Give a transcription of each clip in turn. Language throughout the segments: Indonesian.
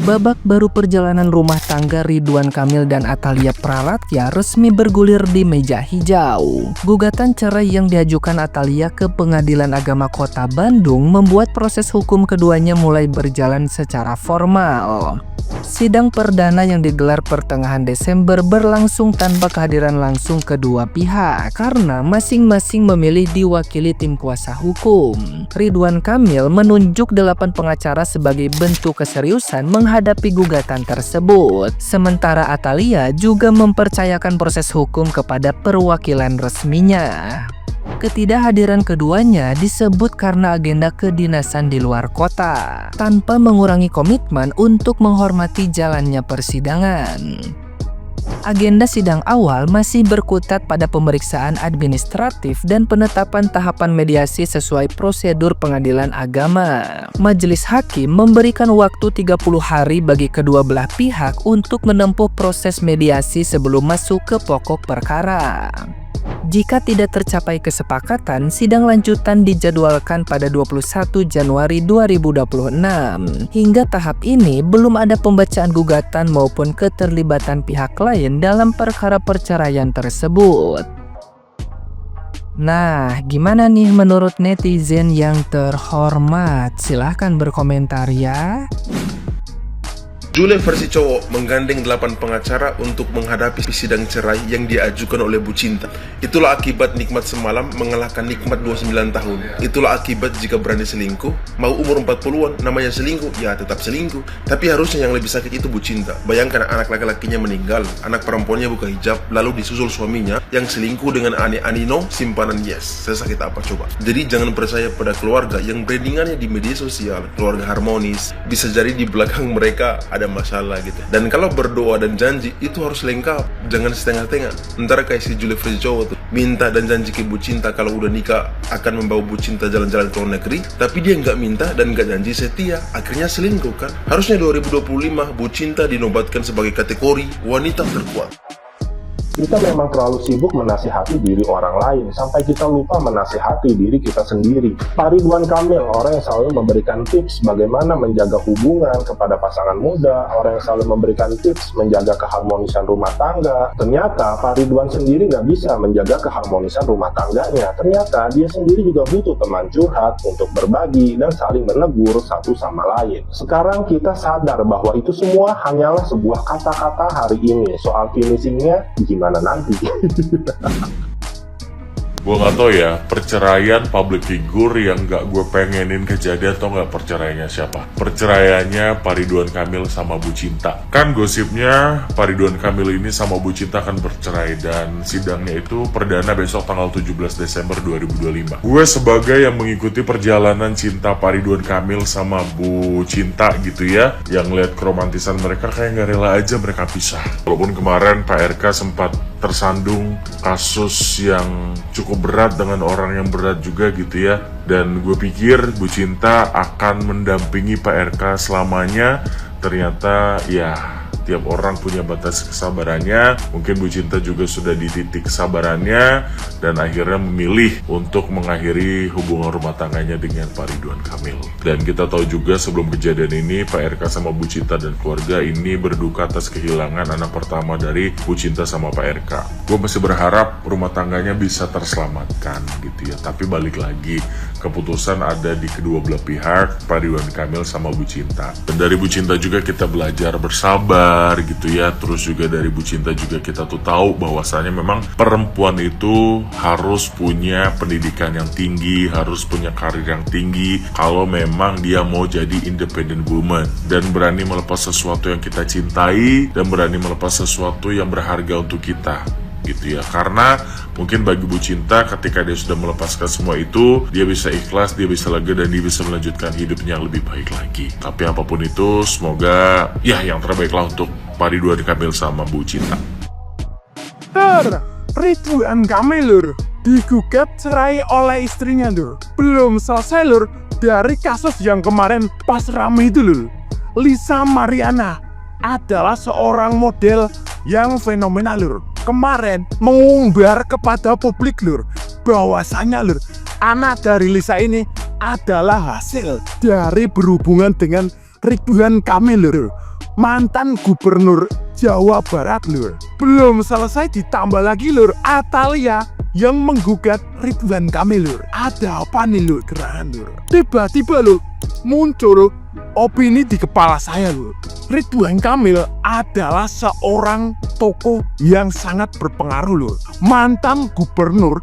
Babak baru perjalanan rumah tangga Ridwan Kamil dan Atalia Praratya resmi bergulir di meja hijau. Gugatan cerai yang diajukan Atalia ke Pengadilan Agama Kota Bandung membuat proses hukum keduanya mulai berjalan secara formal. Sidang perdana yang digelar pertengahan Desember berlangsung tanpa kehadiran langsung kedua pihak karena masing-masing memilih diwakili tim kuasa hukum. Ridwan Kamil menunjuk 8 pengacara sebagai bentuk keseriusan menghadapi gugatan tersebut. Sementara Atalia juga mempercayakan proses hukum kepada perwakilan resminya. Ketidakhadiran keduanya disebut karena agenda kedinasan di luar kota, tanpa mengurangi komitmen untuk menghormati jalannya persidangan. Agenda sidang awal masih berkutat pada pemeriksaan administratif dan penetapan tahapan mediasi sesuai prosedur pengadilan agama. Majelis hakim memberikan waktu 30 hari bagi kedua belah pihak untuk menempuh proses mediasi sebelum masuk ke pokok perkara. Jika tidak tercapai kesepakatan, sidang lanjutan dijadwalkan pada 21 Januari 2026. Hingga tahap ini belum ada pembacaan gugatan maupun keterlibatan pihak lain dalam perkara perceraian tersebut. Nah, gimana nih menurut netizen yang terhormat? Silahkan berkomentar ya. Jule versi cowok menggandeng 8 pengacara untuk menghadapi sidang cerai yang diajukan oleh Bu Cinta. Itulah akibat nikmat semalam mengalahkan nikmat 29 tahun. Itulah akibat jika berani selingkuh. Mau umur 40-an, namanya selingkuh, ya tetap selingkuh. Tapi harusnya yang lebih sakit itu Bu Cinta. Bayangkan anak laki-lakinya meninggal, anak perempuannya buka hijab, lalu disusul suaminya yang selingkuh dengan anino simpanan yes. Sesakit apa coba? Jadi jangan percaya pada keluarga yang brandingannya di media sosial, keluarga harmonis. Bisa jadi di belakang mereka ada masalah gitu. Dan kalau berdoa dan janji itu harus lengkap, jangan setengah-tengah. Ntar kayak si Jule versi cowok tuh minta dan janji ke Bu Cinta kalau udah nikah akan membawa Bu Cinta jalan-jalan ke luar negeri, tapi dia nggak minta dan nggak janji setia, akhirnya selingkuh kan. Harusnya 2025 Bu Cinta dinobatkan sebagai kategori wanita terkuat. Kita memang terlalu sibuk menasihati diri orang lain sampai kita lupa menasihati diri kita sendiri. Pak Ridwan Kamil, orang yang selalu memberikan tips bagaimana menjaga hubungan kepada pasangan muda, orang yang selalu memberikan tips menjaga keharmonisan rumah tangga. Ternyata Pak Ridwan sendiri nggak bisa menjaga keharmonisan rumah tangganya. Ternyata dia sendiri juga butuh teman curhat untuk berbagi dan saling menegur satu sama lain. Sekarang kita sadar bahwa itu semua hanyalah sebuah kata-kata hari ini. Soal finishingnya gimana nanti? Gue gak tau ya, perceraian public figure yang gak gue pengenin kejadian atau gak perceraiannya siapa? Perceraiannya Pak Ridwan Kamil sama Bu Cinta. Kan gosipnya Pak Ridwan Kamil ini sama Bu Cinta akan bercerai dan sidangnya itu perdana besok tanggal 17 Desember 2025. Gue sebagai yang mengikuti perjalanan cinta Pak Ridwan Kamil sama Bu Cinta gitu ya, yang lihat keromantisan mereka kayak gak rela aja mereka pisah. Walaupun kemarin Pak RK sempat tersandung kasus yang cukup berat dengan orang yang berat juga gitu ya. Dan gue pikir Bu Cinta akan mendampingi Pak RK selamanya. Ternyata ya tiap orang punya batas kesabarannya. Mungkin Bu Cinta juga sudah di titik kesabarannya dan akhirnya memilih untuk mengakhiri hubungan rumah tangganya dengan Pak Ridwan Kamil. Dan kita tahu juga sebelum kejadian ini Pak RK sama Bu Cinta dan keluarga ini berduka atas kehilangan anak pertama dari Bu Cinta sama Pak RK. Gue masih berharap rumah tangganya bisa terselamatkan gitu ya. Tapi balik lagi, keputusan ada di kedua belah pihak, Pak Ridwan Kamil sama Bu Cinta. Dan dari Bu Cinta juga kita belajar bersabar gitu ya. Terus juga dari Bu Cinta juga kita tuh tahu bahwasannya memang perempuan itu harus punya pendidikan yang tinggi, harus punya karir yang tinggi kalau memang dia mau jadi independent woman dan berani melepas sesuatu yang kita cintai dan berani melepas sesuatu yang berharga untuk kita gitu ya. Karena mungkin bagi Bu Cinta ketika dia sudah melepaskan semua itu, dia bisa ikhlas, dia bisa lega dan dia bisa melanjutkan hidupnya yang lebih baik lagi. Tapi apapun itu, semoga ya yang terbaiklah untuk Pak Ridwan Kamil sama Bu Cinta. Ridwan Kamil lur digugat cerai oleh istrinya lur. Belum selesai lur dari kasus yang kemarin pas rame itu lur. Lisa Mariana adalah seorang model yang fenomenal lur. Kemarin mengumbar kepada publik lur bahwasanya lur anak dari Lisa ini adalah hasil dari berhubungan dengan Ridwan Kamil lur. mantan gubernur Jawa Barat lur. Belum selesai ditambah lagi lur, Atalia yang menggugat Ridwan Kamil lur. Ada apa nih lur, gerangan lur? Tiba-tiba lur muncul opini di kepala saya lur. Ridwan Kamil adalah seorang tokoh yang sangat berpengaruh lur. Mantan gubernur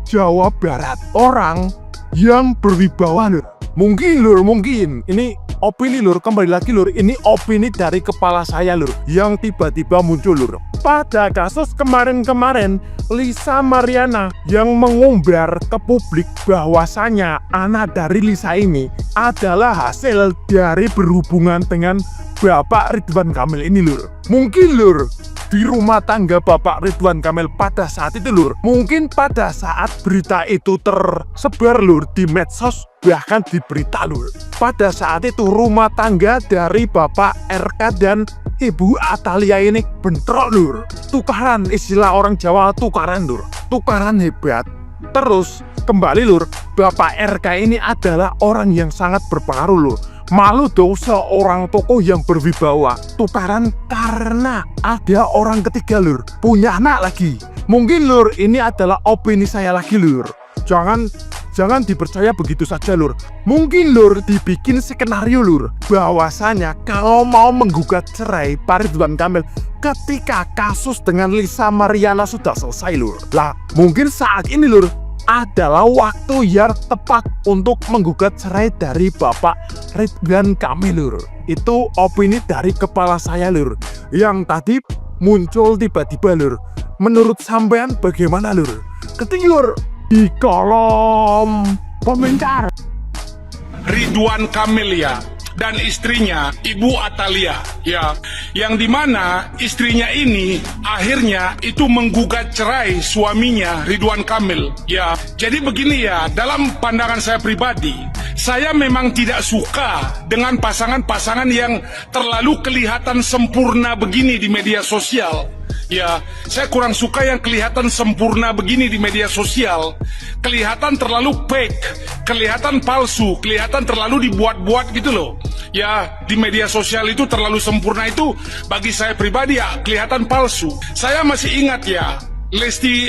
Jawa Barat, orang yang berwibawa lur. Mungkin lur, mungkin ini opini lur, kembali lagi lur, ini opini dari kepala saya lur, yang tiba-tiba muncul lur. Pada kasus kemarin-kemarin, Lisa Mariana yang mengumbar ke publik bahwasanya anak dari Lisa ini adalah hasil dari berhubungan dengan Bapak Ridwan Kamil ini lur. Mungkin lur, di rumah tangga Bapak Ridwan Kamil pada saat itu lur, mungkin pada saat berita itu tersebar lur di medsos, bahkan di berita lur, pada saat itu rumah tangga dari Bapak RK dan Ibu Atalia ini bentrok lur. Tukaran, istilah orang Jawa tukaran lur, tukaran hebat. Terus kembali lur, Bapak RK ini adalah orang yang sangat berpengaruh lur. Malu dong seorang tokoh yang berwibawa. Tukaran karena ada orang ketiga lur, punya anak lagi. Mungkin lur, ini adalah opini saya lagi lur. Jangan dipercaya begitu saja lur. Mungkin lur dibikin skenario lur, bahwasanya kalau mau menggugat cerai Pak Ridwan Kamil ketika kasus dengan Lisa Mariana sudah selesai lur. Lah mungkin saat ini lur adalah waktu yang tepat untuk menggugat cerai dari Bapak Ridwan Kamil lur. Itu opini dari kepala saya lur, yang tadi muncul tiba-tiba lur. Menurut sampean bagaimana lur? Ketik lur di kolom komentar. Ridwan Kamil ya, dan istrinya Ibu Atalia ya, yang dimana istrinya ini akhirnya itu menggugat cerai suaminya Ridwan Kamil ya. Jadi begini ya, dalam pandangan saya pribadi, saya memang tidak suka dengan pasangan-pasangan yang terlalu kelihatan sempurna begini di media sosial. Ya, saya kurang suka yang kelihatan sempurna begini di media sosial. Kelihatan terlalu fake, kelihatan palsu, kelihatan terlalu dibuat-buat gitu loh. Ya, di media sosial itu terlalu sempurna itu bagi saya pribadi ya kelihatan palsu. Saya masih ingat ya, Lesti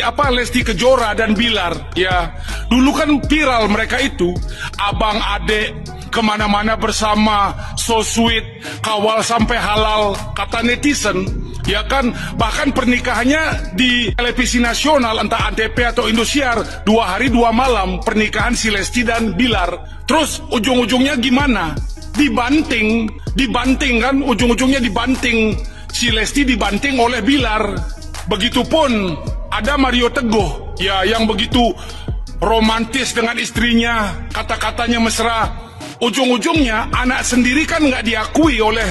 Kejora dan Bilar ya. Dulu kan viral mereka itu, abang adek kemana-mana bersama, so sweet, kawal sampai halal, kata netizen. Ya kan, bahkan pernikahannya di televisi nasional entah Antv atau Indosiar 2 hari 2 malam pernikahan si Lesti dan Bilar. Terus ujung-ujungnya gimana? Dibanting kan, ujung-ujungnya dibanting. Si Lesti dibanting oleh Bilar. Begitupun ada Mario Teguh ya, yang begitu romantis dengan istrinya, kata-katanya mesra. Ujung-ujungnya anak sendiri kan nggak diakui oleh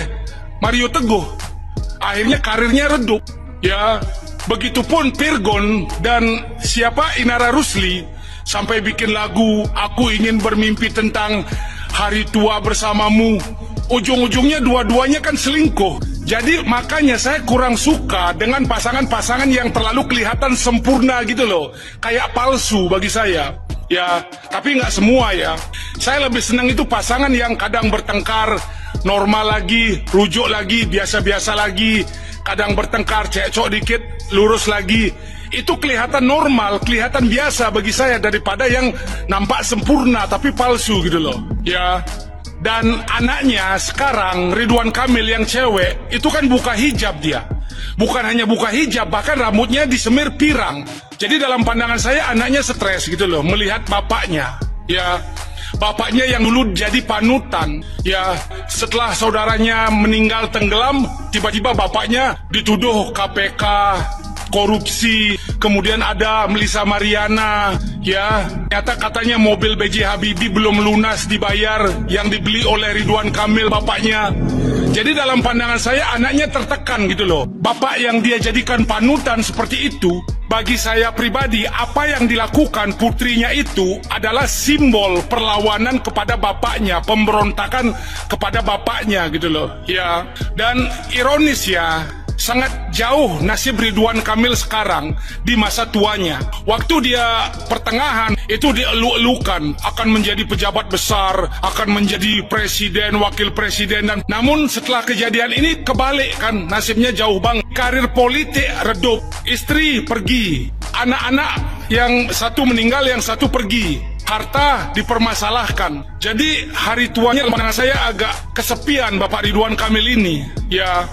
Mario Teguh. Akhirnya karirnya redup ya. Begitupun Virgon dan Inara Rusli sampai bikin lagu Aku Ingin Bermimpi Tentang Hari Tua Bersamamu. Ujung-ujungnya dua-duanya kan selingkuh. Jadi makanya saya kurang suka dengan pasangan-pasangan yang terlalu kelihatan sempurna gitu loh, kayak palsu bagi saya. Ya, tapi nggak semua ya. Saya lebih senang itu pasangan yang kadang bertengkar, normal lagi, rujuk lagi, biasa-biasa lagi. Kadang bertengkar, cekcok dikit, lurus lagi. Itu kelihatan normal, kelihatan biasa bagi saya daripada yang nampak sempurna tapi palsu gitu loh. Ya. Dan anaknya sekarang Ridwan Kamil yang cewek itu kan buka hijab dia. Bukan hanya buka hijab, bahkan rambutnya disemir pirang. Jadi dalam pandangan saya anaknya stres gitu loh melihat bapaknya. Ya, bapaknya yang dulu jadi panutan. Ya, setelah saudaranya meninggal tenggelam, tiba-tiba bapaknya dituduh KPK, korupsi, kemudian ada Lisa Mariana, ya, ternyata katanya mobil B.J. Habibie belum lunas dibayar yang dibeli oleh Ridwan Kamil bapaknya. Jadi dalam pandangan saya anaknya tertekan gitu loh. Bapak yang dia jadikan panutan seperti itu, bagi saya pribadi apa yang dilakukan putrinya itu adalah simbol perlawanan kepada bapaknya, pemberontakan kepada bapaknya gitu loh. Ya, dan ironis ya, sangat jauh nasib Ridwan Kamil sekarang di masa tuanya. Waktu dia pertengahan itu dielu-elukan akan menjadi pejabat besar, akan menjadi presiden, wakil presiden, dan namun setelah kejadian ini kebalik kan, nasibnya jauh banget. Karir politik redup, istri pergi, anak-anak yang satu meninggal, yang satu pergi, harta dipermasalahkan. Jadi hari tuanya saya agak kesepian Bapak Ridwan Kamil ini. Ya.